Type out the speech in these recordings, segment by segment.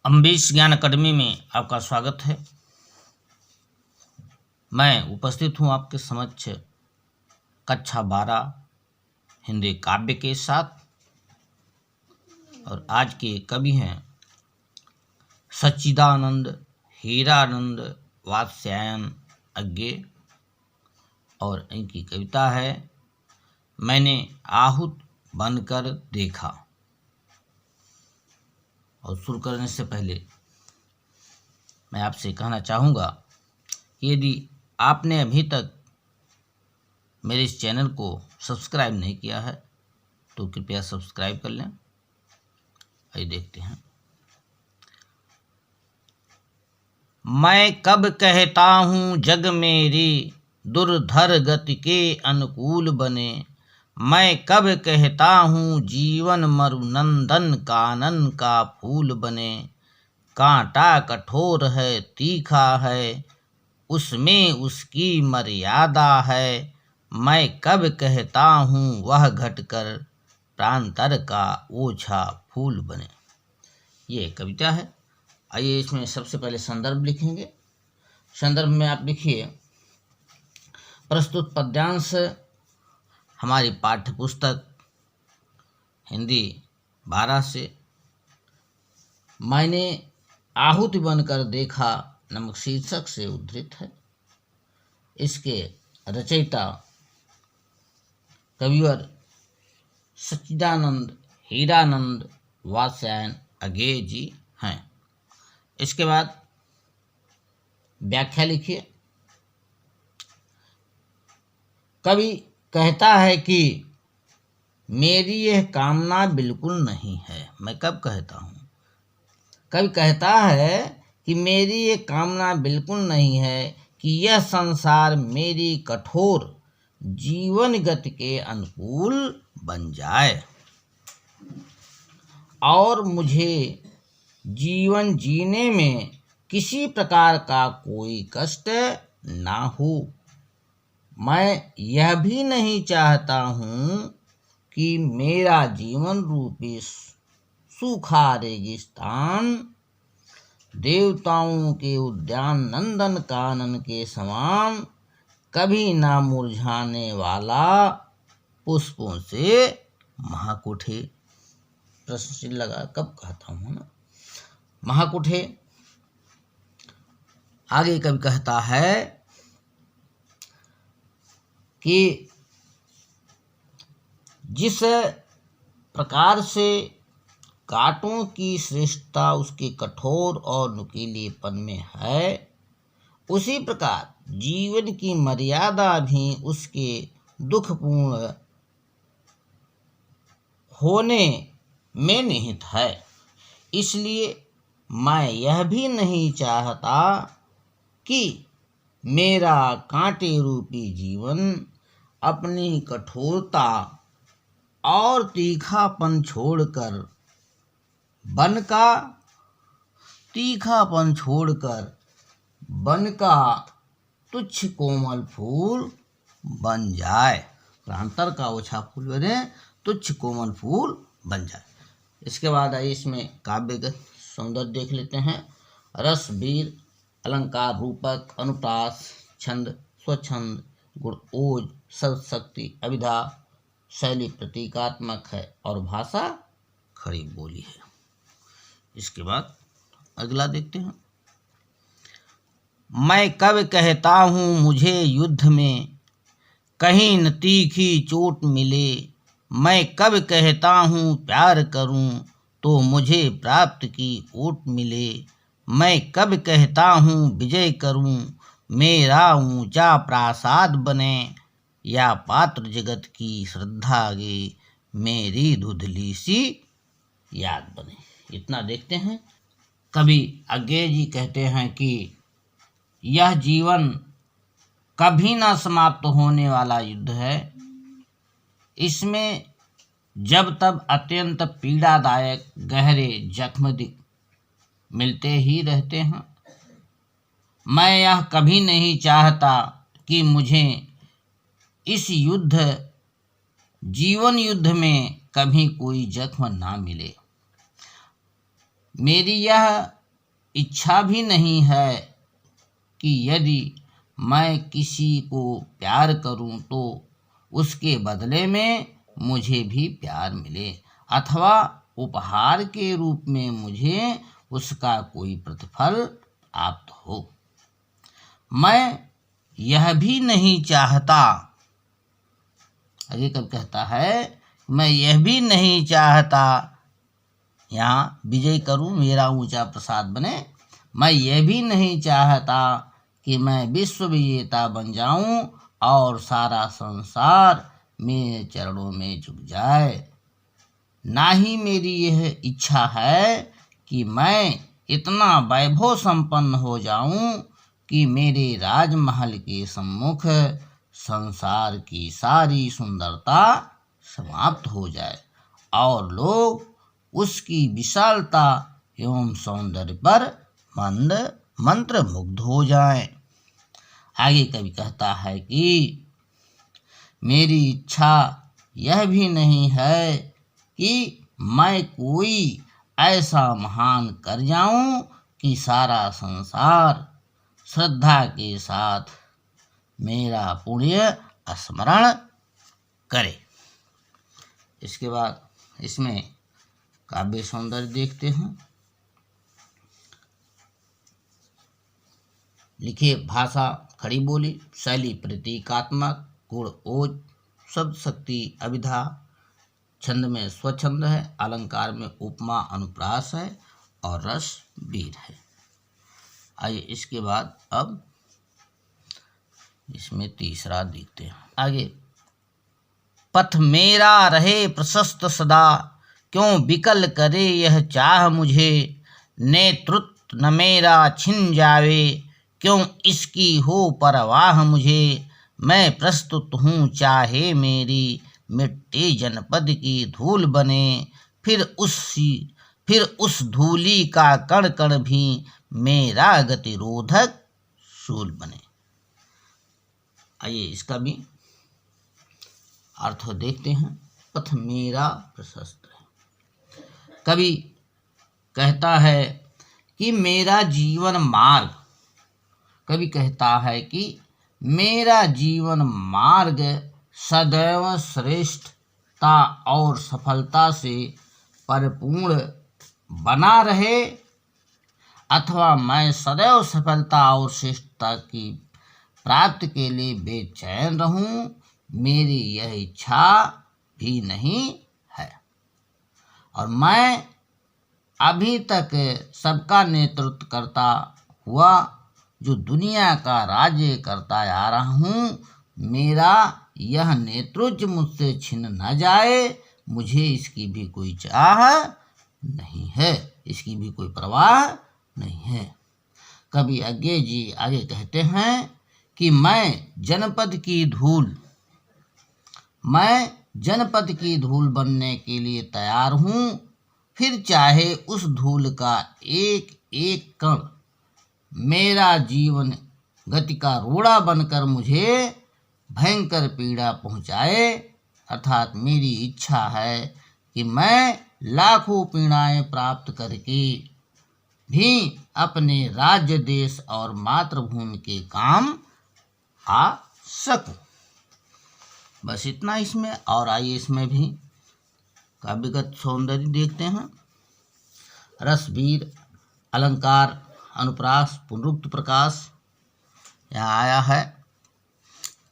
अम्बेश ज्ञान अकादमी में आपका स्वागत है। मैं उपस्थित हूँ आपके समक्ष कक्षा 12 हिंदी काव्य के साथ। और आज के कवि हैं सच्चिदानंद हीरानंद वात्स्यायन अज्ञे। और इनकी कविता है मैंने आहूत बनकर देखा। और शुरू करने से पहले मैं आपसे कहना चाहूँगा कि यदि आपने अभी तक मेरे इस चैनल को सब्सक्राइब नहीं किया है तो कृपया सब्सक्राइब कर लें। आइए देखते हैं। मैं कब कहता हूँ जग मेरी दुर्धर गति के अनुकूल बने। मैं कब कहता हूँ जीवन मरुनंदन कानन का फूल बने। कांटा कठोर है तीखा है उसमें उसकी मर्यादा है। मैं कब कहता हूँ वह घटकर प्रांतर का ओछा फूल बने। ये कविता है। आइए इसमें सबसे पहले संदर्भ लिखेंगे। संदर्भ में आप लिखिए प्रस्तुत पद्यांश हमारी पाठ्य पुस्तक हिंदी 12 से मैंने आहुति बनकर देखा नामक शीर्षक से उद्धृत है। इसके रचयिता कविवर सच्चिदानंद हीरानंद वात्स्यायन अज्ञे जी हैं। इसके बाद व्याख्या लिखिए। कवि कहता है कि मेरी यह कामना बिल्कुल नहीं है। मैं कब कहता हूँ? कवि कहता है कि मेरी ये कामना बिल्कुल नहीं है कि यह संसार मेरी कठोर जीवन गति के अनुकूल बन जाए और मुझे जीवन जीने में किसी प्रकार का कोई कष्ट ना हो। मैं यह भी नहीं चाहता हूँ कि मेरा जीवन रूपी सूखा रेगिस्तान देवताओं के उद्यान नंदन कानन के समान कभी ना मुरझाने वाला पुष्पों से महक उठे। प्रश्न चिन्ह लगा कब कहता हूँ ना महक उठे। आगे कवि कहता है कि जिस प्रकार से कांटों की श्रेष्ठता उसके कठोर और नुकीलेपन में है उसी प्रकार जीवन की मर्यादा भी उसके दुखपूर्ण होने में निहित है। इसलिए मैं यह भी नहीं चाहता कि मेरा कांटे रूपी जीवन अपनी कठोरता और तीखापन छोड़कर बन का तुच्छ कोमल फूल बन जाए। प्रांतर का ओछा फूल बने तुच्छ कोमल फूल बन जाए। इसके बाद आइए इसमें काव्य सौंदर्य देख लेते हैं। रस वीर अलंकार रूपक अनुप्रास छंद स्वच्छंद गुण ओज शक्ति अभिधा शैली प्रतीकात्मक है और भाषा खड़ी बोली है। इसके बाद अगला देखते हैं। मैं कब कहता हूँ मुझे युद्ध में कहीं न तीखी चोट मिले। मैं कब कहता हूँ प्यार करूँ तो मुझे प्राप्त की ओट मिले। मैं कब कहता हूँ विजय करूँ मेरा ऊंचा प्रासाद बने या पात्र जगत की श्रद्धा आगे मेरी धुंधली सी याद बने। इतना देखते हैं। कवि अज्ञे जी कहते हैं कि यह जीवन कभी ना समाप्त होने वाला युद्ध है। इसमें जब तब अत्यंत पीड़ादायक गहरे जख्म मिलते ही रहते हैं। मैं यह कभी नहीं चाहता कि मुझे इस जीवन युद्ध में कभी कोई जख्म ना मिले। मेरी यह इच्छा भी नहीं है कि यदि मैं किसी को प्यार करूं तो उसके बदले में मुझे भी प्यार मिले अथवा उपहार के रूप में मुझे उसका कोई प्रतिफल प्राप्त हो। मैं यह भी नहीं चाहता, आगे कब कहता है, मैं यह भी नहीं चाहता, यहाँ विजय करूं मेरा ऊंचा प्रसाद बने, मैं यह भी नहीं चाहता कि मैं विश्व विजेता बन जाऊं और सारा संसार मेरे चरणों में झुक जाए। ना ही मेरी यह इच्छा है कि मैं इतना वैभव संपन्न हो जाऊं कि मेरे राजमहल के सम्मुख संसार की सारी सुंदरता समाप्त हो जाए और लोग उसकी विशालता एवं सौंदर्य पर मंत्र मुग्ध हो जाएं। आगे कवि कहता है कि मेरी इच्छा यह भी नहीं है कि मैं कोई ऐसा महान कर जाऊं कि सारा संसार श्रद्धा के साथ मेरा पुण्य स्मरण करे। इसके बाद इसमें काव्य सौंदर्य देखते हैं। लिखे भाषा खड़ी बोली, शैली प्रतीकात्मक, गुण ओज, शब्द शक्ति अभिधा, छंद में स्वछंद है, अलंकार में उपमा अनुप्रास है और रस वीर है। आइए इसके बाद अब इसमें तीसरा देखते हैं। आगे, पथ मेरा रहे प्रशस्त सदा, क्यों विकल करे यह चाह मुझे, नेतृत्व न मेरा छिन जावे, क्यों इसकी हो परवाह मुझे, मैं प्रस्तुत हूँ चाहे मेरी मिट्टी जनपद की धूल बने, फिर उस धूली का कण कण भी मेरा गतिरोधक शूल बने। आइए इसका भी अर्थ देखते हैं। पथ मेरा प्रशस्त है, कवि कहता है कि मेरा जीवन मार्ग, कवि कहता है कि मेरा जीवन मार्ग सदैव श्रेष्ठता और सफलता से परिपूर्ण बना रहे अथवा मैं सदैव सफलता और श्रेष्ठता की प्राप्ति के लिए बेचैन रहूं, मेरी यह इच्छा भी नहीं है। और मैं अभी तक सबका नेतृत्व करता हुआ जो दुनिया का राज्य करता आ रहा हूँ, मेरा यह नेतृत्व मुझसे छिन न जाए, मुझे इसकी भी कोई चाह नहीं है, इसकी भी कोई परवाह नहीं है। कवि अज्ञे जी आगे कहते हैं कि मैं जनपद की धूल बनने के लिए तैयार हूँ, फिर चाहे उस धूल का एक एक कण मेरा जीवन गति का रोड़ा बनकर मुझे भयंकर पीड़ा पहुँचाए, अर्थात मेरी इच्छा है कि मैं लाखों पीड़ाएं प्राप्त करके भी अपने राज्य देश और मातृभूमि के काम आ सकूं। बस इतना इसमें। और आइए इसमें भी काव्यगत सौंदर्य देखते हैं। रसवीर, अलंकार, अनुप्रास, पुनरुक्त प्रकाश, यहाँ आया है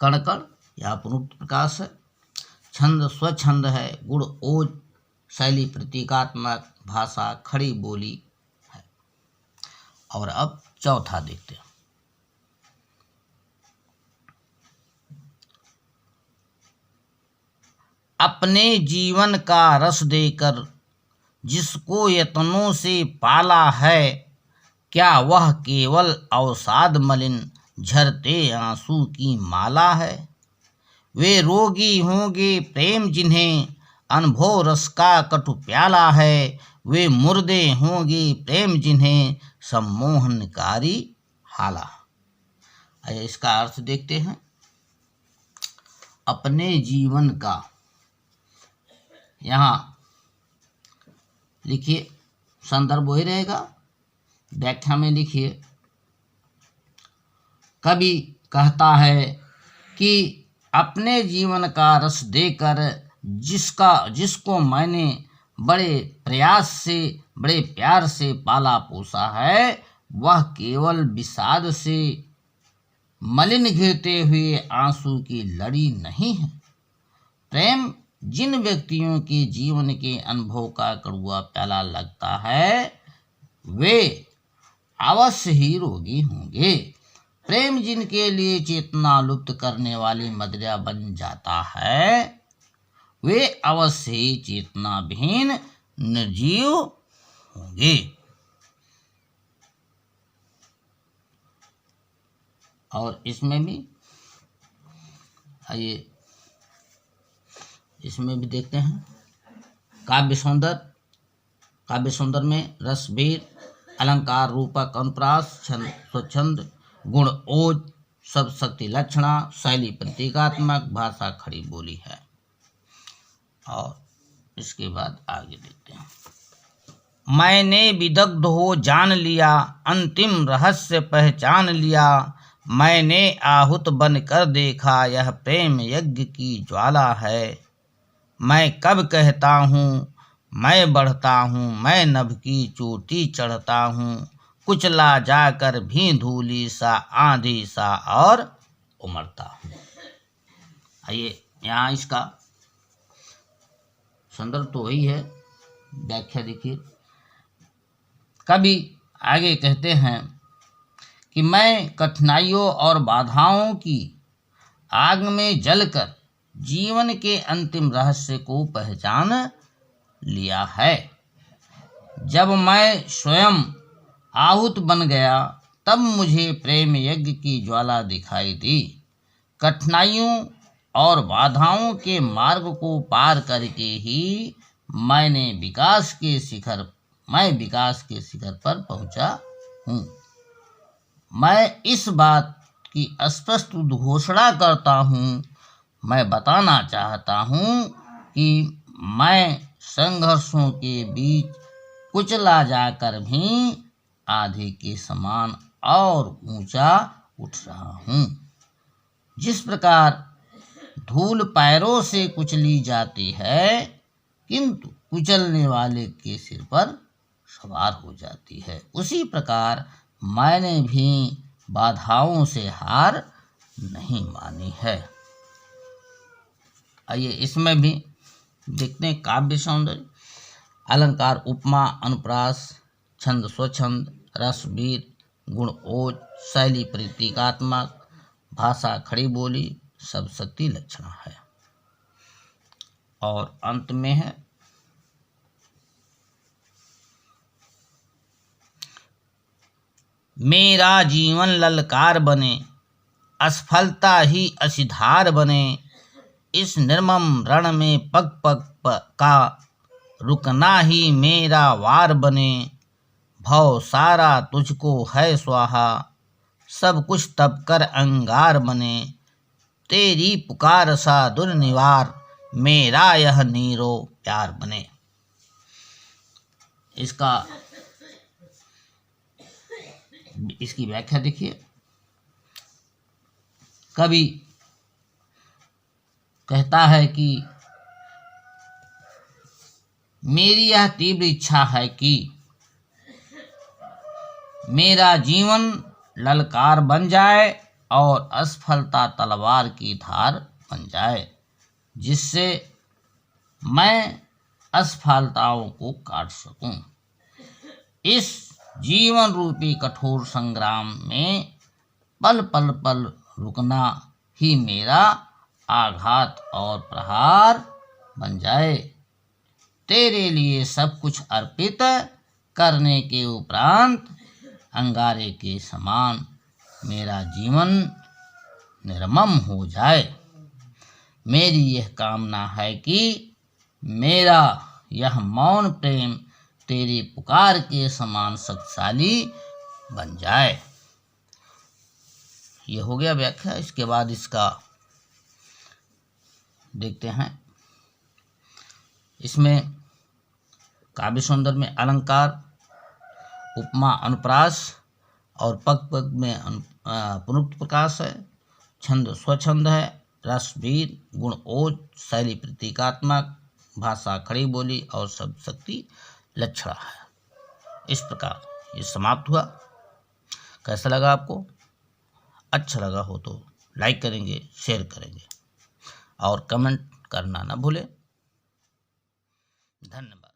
कण कण, यहाँ पुनरुक्त प्रकाश है। छंद स्वछंद है, गुण ओज, शैली प्रतीकात्मक, भाषा खड़ी बोली है। और अब चौथा देखते हैं। अपने जीवन का रस देकर जिसको यत्नों से पाला है, क्या वह केवल अवसाद मलिन झरते आंसू की माला है। वे रोगी होंगे प्रेम जिन्हें अनुभव रस का कटु प्याला है, वे मुर्दे होंगे प्रेम जिन्हें सम्मोहनकारी हाला। इसका अर्थ देखते हैं। अपने जीवन का, यहाँ लिखिए संदर्भ वही रहेगा। व्याख्या में लिखिए, कवि कहता है कि अपने जीवन का रस देकर जिसको मैंने बड़े प्रयास से, बड़े प्यार से पाला पोसा है, वह केवल विषाद से मलिन घिरते हुए आंसू की लड़ी नहीं है। प्रेम जिन व्यक्तियों के जीवन के अनुभव का कड़वा प्याला लगता है, वे अवश्य ही रोगी होंगे। प्रेम जिनके लिए चेतना लुप्त करने वाली मदिरा बन जाता है, वे अवश्य ही चेतना विहीन निर्जीव होंगे। और इसमें भी आइए, इसमें भी देखते हैं काव्य सौंदर्य में रस, भेद, अलंकार, रूपक, अनुप्रास, छंद, स्वच्छंद, गुण, ओज, सब शक्ति लक्षणा, शैली प्रतीकात्मक, भाषा खड़ी बोली है। और इसके बाद आगे देखते हैं। मैंने विदग्ध हो जान लिया, अंतिम रहस्य पहचान लिया, मैंने आहुत बन कर देखा, यह प्रेम यज्ञ की ज्वाला है। मैं कब कहता हूँ मैं बढ़ता हूँ, मैं नभ की चोटी चढ़ता हूँ, कुचला जाकर भी धूली सा, आंधी सा और उमड़ता हूँ। आइए, यहाँ इसका संदर्भ तो वही है, व्याख्या देखिए। कवि आगे कहते हैं कि मैं कठिनाइयों और बाधाओं की आग में जलकर जीवन के अंतिम रहस्य को पहचान लिया है। जब मैं स्वयं आहुत बन गया, तब मुझे प्रेम यज्ञ की ज्वाला दिखाई दी। कठिनाइयों और बाधाओं के मार्ग को पार करके ही मैं विकास के शिखर पर पहुंचा हूँ। मैं इस बात की स्पष्ट घोषणा करता हूँ, मैं बताना चाहता हूँ कि मैं संघर्षों के बीच कुचला जाकर भी आधे के समान और ऊंचा उठ रहा हूँ। जिस प्रकार धूल पैरों से कुचली जाती है, किंतु कुचलने वाले के सिर पर सवार हो जाती है, उसी प्रकार मैंने भी बाधाओं से हार नहीं मानी है। आइए, इसमें भी देखते हैं काव्य सौंदर्य, अलंकार, उपमा, अनुप्रास, छंद, स्वच्छंद, रस, वीर, गुण, ओज, शैली प्रतीकात्मक, भाषा खड़ी बोली, सब शक्ति लक्षणा है। और अंत में है मेरा जीवन ललकार बने, असफलता ही असिधार बने, इस निर्मम रण में पग पग का रुकना ही मेरा वार बने, भव सारा तुझको है स्वाहा, सब कुछ तब कर अंगार बने, तेरी पुकार सा दुर्निवार, मेरा यह नीरो प्यार बने। इसकी व्याख्या देखिए। कवि कहता है कि मेरी यह तीव्र इच्छा है कि मेरा जीवन ललकार बन जाए और असफलता तलवार की धार बन जाए, जिससे मैं असफलताओं को काट सकूं। इस जीवन रूपी कठोर संग्राम में पल पल पल रुकना ही मेरा आघात और प्रहार बन जाए। तेरे लिए सब कुछ अर्पित करने के उपरांत अंगारे के समान मेरा जीवन निर्मम हो जाए। मेरी यह कामना है कि मेरा यह मौन प्रेम तेरी पुकार के समान शक्तिशाली बन जाए। यह हो गया व्याख्या। इसके बाद इसका देखते हैं। इसमें काव्य सौंदर्य में अलंकार, उपमा अनुप्रास और पग पग में पुनरुक्त प्रकाश है। छंद स्वछंद है। रस वीर, गुण ओज, शैली प्रतीकात्मक, भाषा खड़ी बोली और शब्द शक्ति लक्षणा है। इस प्रकार ये समाप्त हुआ। कैसा लगा आपको? अच्छा लगा हो तो लाइक करेंगे, शेयर करेंगे और कमेंट करना ना भूलें। धन्यवाद।